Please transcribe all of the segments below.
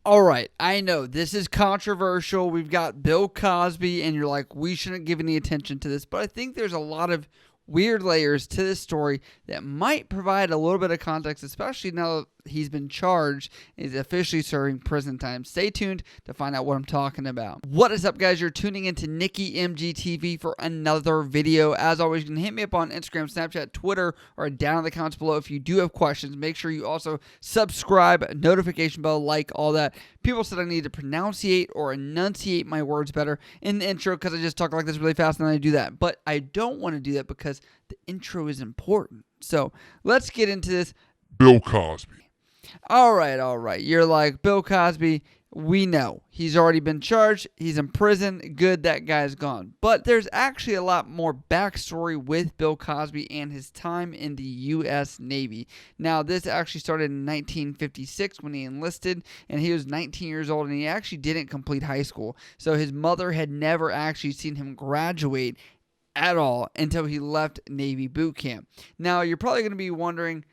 All right, I know this is controversial. We've got Bill Cosby, and you're like, we shouldn't give any attention to this. But I think there's a lot of weird layers to this story that might provide a little bit of context, especially now that he's been charged and is officially serving prison time. Stay tuned to find out what I'm talking about. What is up, guys? You're tuning into NickyMGTV for another video. As always, you can hit me up on Instagram, Snapchat, Twitter, or down in the comments below if you do have questions. Make sure you also subscribe, notification bell, like, all that. People said I need to pronunciate or enunciate my words better in the intro because I just talk like this really fast and then I do that. But I don't want to do that because the intro is important. So let's get into this. Bill Cosby. All right. You're like, Bill Cosby, we know. He's already been charged. He's in prison. Good, that guy's gone. But there's actually a lot more backstory with Bill Cosby and his time in the U.S. Navy. Now, this actually started in 1956 when he enlisted, and he was 19 years old, and he actually didn't complete high school. So his mother had never actually seen him graduate at all until he left Navy boot camp. Now, you're probably going to be wondering,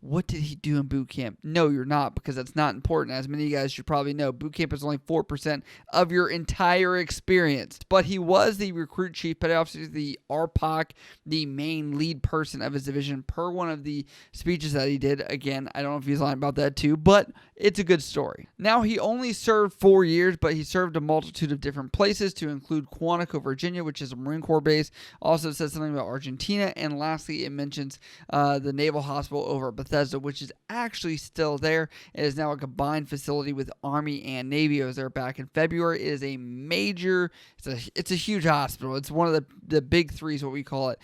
what did he do in boot camp? No, you're not, because that's not important. As many of you guys should probably know, boot camp is only 4% of your entire experience. But he was the recruit chief petty officer, the RPOC, the main lead person of his division, per one of the speeches that he did. Again, I don't know if he's lying about that too, but it's a good story. Now, he only served 4 years, but he served a multitude of different places, to include Quantico, Virginia, which is a Marine Corps base. Also, it says something about Argentina. And lastly, it mentions the Naval Hospital over at Bethesda, which is actually still there. It is now a combined facility with Army and Navy. I was there back in February. It is a major, it's a huge hospital. It's one of the big three is what we call it.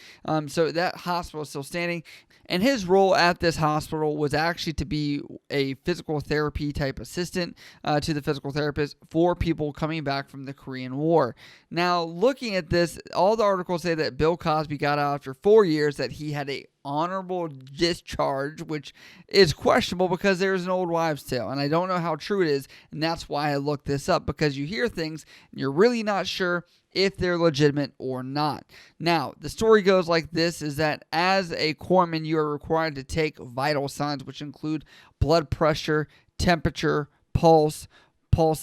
So that hospital is still standing. And his role at this hospital was actually to be a physical therapy type assistant to the physical therapist for people coming back from the Korean War. Now, looking at this, all the articles say that Bill Cosby got out after 4 years, that he had a honorable discharge, which is questionable because there's an old wives' tale, and I don't know how true it is, and that's why I looked this up, because you hear things and you're really not sure if they're legitimate or not. Now, the story goes like this, is that as a corpsman, you are required to take vital signs, which include blood pressure, temperature, pulse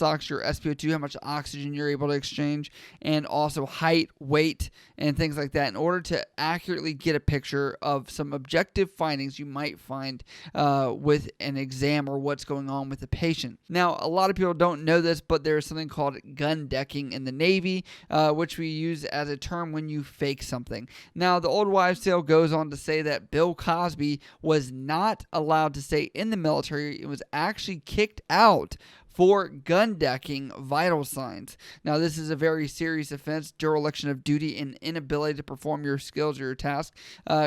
ox, your SpO2, how much oxygen you're able to exchange, and also height, weight, and things like that, in order to accurately get a picture of some objective findings you might find with an exam or what's going on with the patient. Now, a lot of people don't know this, but there's something called gun decking in the Navy, which we use as a term when you fake something. Now, the old wives' tale goes on to say that Bill Cosby was not allowed to stay in the military. It was actually kicked out for gun decking vital signs. Now, this is a very serious offense. Dereliction of duty and inability to perform your skills or your task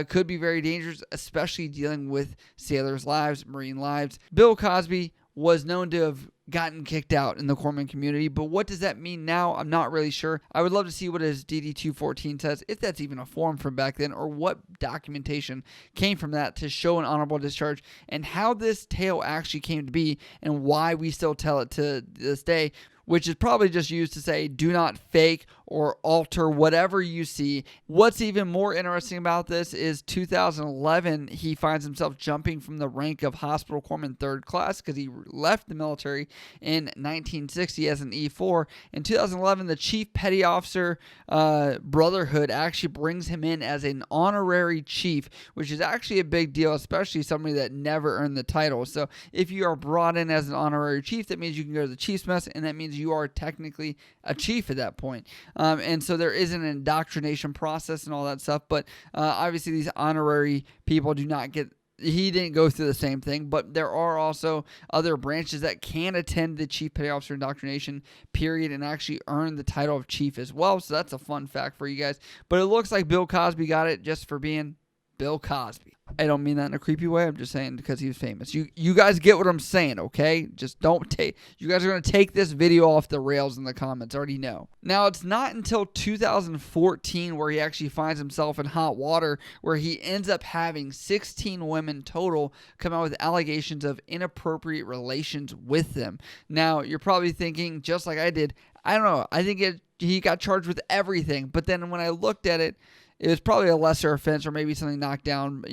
could be very dangerous, especially dealing with sailors' lives, Marine lives. Bill Cosby was known to have gotten kicked out in the corpsman community, but what does that mean now? I'm not really sure. I would love to see what his DD-214 says, if that's even a form from back then, or what documentation came from that to show an honorable discharge, and how this tale actually came to be, and why we still tell it to this day, which is probably just used to say, do not fake or alter whatever you see. What's even more interesting about this is 2011, he finds himself jumping from the rank of hospital corpsman 3rd class, because he left the military in 1960 as an E4. In 2011, the Chief Petty Officer Brotherhood actually brings him in as an honorary chief, which is actually a big deal, especially somebody that never earned the title. So if you are brought in as an honorary chief, that means you can go to the chief's mess, and that means you are technically a chief at that point. And so there is an indoctrination process and all that stuff, but obviously these honorary people do not get, he didn't go through the same thing, but there are also other branches that can attend the Chief Petty Officer Indoctrination period and actually earn the title of chief as well. So that's a fun fact for you guys. But it looks like Bill Cosby got it just for being Bill Cosby. I don't mean that in a creepy way. I'm just saying because he was famous. You guys get what I'm saying, okay? Just don't take... You guys are going to take this video off the rails in the comments. I already know. Now, it's not until 2014 where he actually finds himself in hot water, where he ends up having 16 women total come out with allegations of inappropriate relations with them. Now, you're probably thinking, just like I did, I don't know. I think he got charged with everything. But then when I looked at it, it was probably a lesser offense or maybe something knocked down,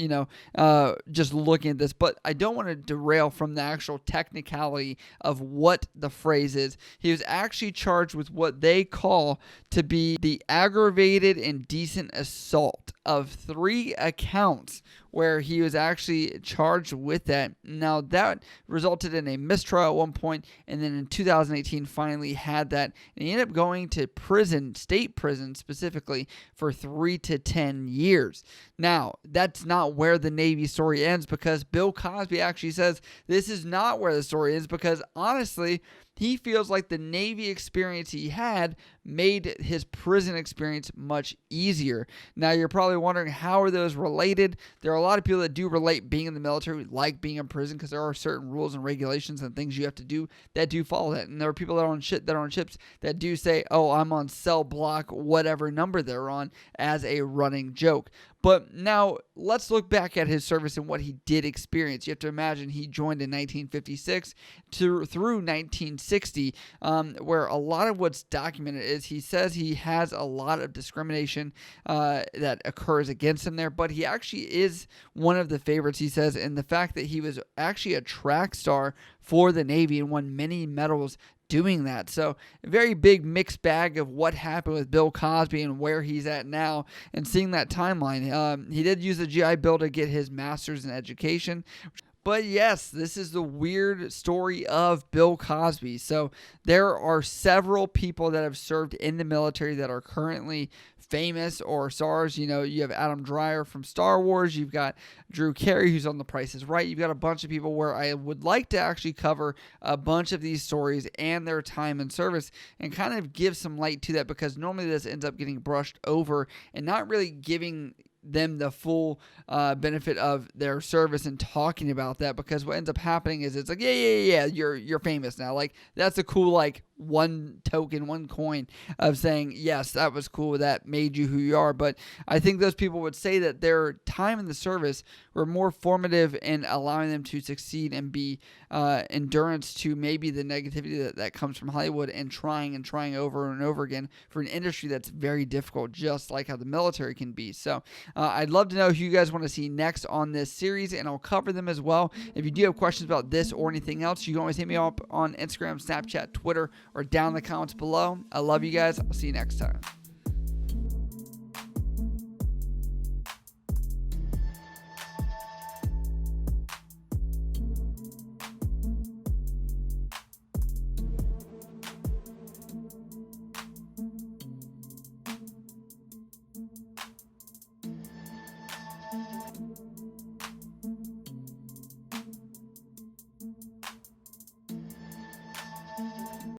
just looking at this. But I don't want to derail from the actual technicality of what the phrase is. He was actually charged with what they call to be the aggravated indecent assault of 3 accounts where he was actually charged with that. Now, that resulted in a mistrial at one point, and then in 2018 finally had that. And he ended up going to prison, state prison specifically, for 3 to 10 years. Now, that's not where the Navy story ends, because Bill Cosby actually says this is not where the story ends, because honestly, he feels like the Navy experience he had made his prison experience much easier. Now, you're probably wondering, how are those related? There are a lot of people that do relate being in the military, like being in prison, because there are certain rules and regulations and things you have to do that do follow that. And there are people that are on ships that do say, oh, I'm on cell block, whatever number they're on, as a running joke. But now let's look back at his service and what he did experience. You have to imagine he joined in 1956 through 1960, where a lot of what's documented is he says he has a lot of discrimination that occurs against him there, but he actually is one of the favorites, he says, in the fact that he was actually a track star for the Navy and won many medals doing that. So a very big mixed bag of what happened with Bill Cosby and where he's at now, and seeing that timeline. He did use the GI Bill to get his master's in education. But yes, this is the weird story of Bill Cosby. So there are several people that have served in the military that are currently famous or stars. You have Adam Driver from Star Wars. You've got Drew Carey, who's on The Price is Right. You've got a bunch of people where I would like to actually cover a bunch of these stories and their time in service and kind of give some light to that, because normally this ends up getting brushed over and not really giving them the full benefit of their service and talking about that, because what ends up happening is it's like, yeah, you're famous now. Like, that's a cool, like, one token, one coin of saying, yes, that was cool, that made you who you are. But I think those people would say that their time in the service were more formative in allowing them to succeed and be endurance to maybe the negativity that comes from Hollywood and trying over and over again for an industry that's very difficult, just like how the military can be. So I'd love to know who you guys want to see next on this series, and I'll cover them as well. If you do have questions about this or anything else, you can always hit me up on Instagram, Snapchat, Twitter, or down in the comments below. I love you guys. I'll see you next time.